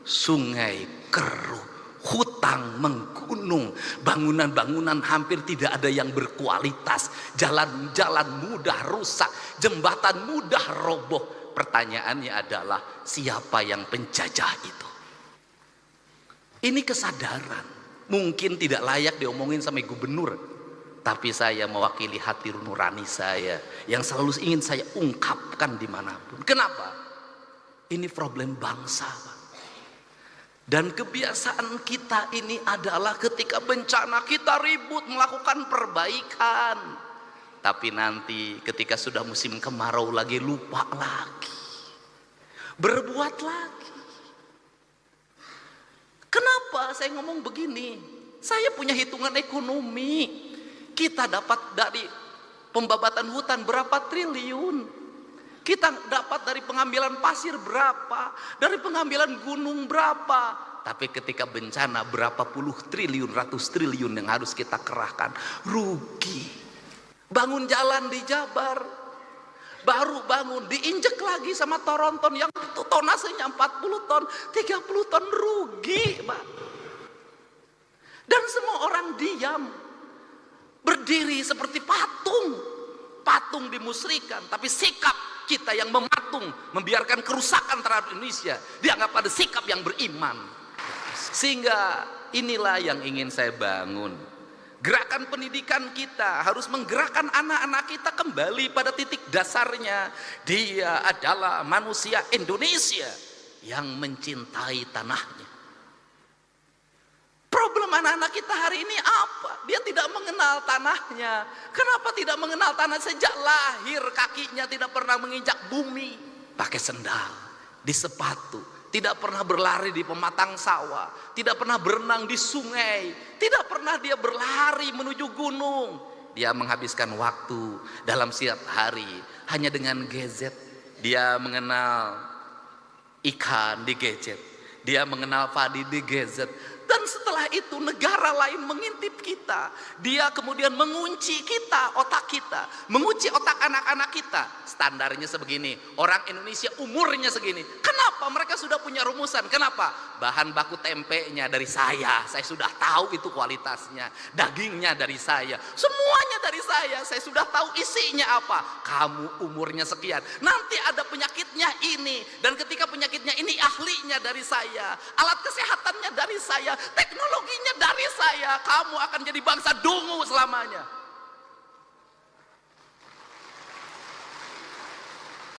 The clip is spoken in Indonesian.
sungai keruh, hutang menggunung, bangunan-bangunan hampir tidak ada yang berkualitas, jalan-jalan mudah rusak, jembatan mudah roboh. Pertanyaannya adalah, siapa yang penjajah itu? Ini kesadaran, mungkin tidak layak diomongin sama gubernur, tapi saya mewakili hati nurani saya yang selalu ingin saya ungkapkan dimanapun. Kenapa? Ini problem bangsa, Pak. Dan kebiasaan kita ini adalah ketika bencana kita ribut melakukan perbaikan, tapi nanti ketika sudah musim kemarau lagi lupa lagi, berbuat lagi. Kenapa saya ngomong begini? Saya punya hitungan ekonomi. Kita dapat dari pembabatan hutan berapa triliun, kita dapat dari pengambilan pasir berapa, dari pengambilan gunung berapa. Tapi ketika bencana berapa puluh triliun, ratus triliun yang harus kita kerahkan. Rugi. Bangun jalan di Jabar, baru bangun diinjek lagi sama Toronton yang tonasenya 40 ton, 30 ton, rugi, Pak. Dan semua orang diam, berdiri seperti patung. Patung dimusrikan, tapi sikap kita yang mematung, membiarkan kerusakan terhadap Indonesia dianggap ada sikap yang beriman. Sehingga inilah yang ingin saya bangun. Gerakan pendidikan kita harus menggerakkan anak-anak kita kembali pada titik dasarnya. Dia adalah manusia Indonesia yang mencintai tanahnya. Problem anak-anak kita hari ini apa? Dia tidak mengenal tanahnya. Kenapa tidak mengenal tanah? Sejak lahir kakinya tidak pernah menginjak bumi. Pakai sendal, di sepatu, tidak pernah berlari di pematang sawah, tidak pernah berenang di sungai, tidak pernah dia berlari menuju gunung. Dia menghabiskan waktu dalam setiap hari hanya dengan gadget. Dia mengenal ikan di gadget, dia mengenal padi di gadget. Dan setelah itu negara lain mengintip kita. Dia kemudian mengunci kita, otak kita, mengunci otak anak-anak kita. Standarnya sebegini, orang Indonesia umurnya segini. Kenapa? Mereka sudah punya rumusan. Kenapa? Bahan baku tempenya dari saya sudah tahu itu kualitasnya. Dagingnya dari saya, semuanya dari saya sudah tahu isinya apa. Kamu umurnya sekian, nanti ada penyakitnya ini, dan ketika penyakitnya ini ahlinya dari saya, alat kesehatannya dari saya, teknologinya dari saya, kamu akan jadi bangsa dungu selamanya.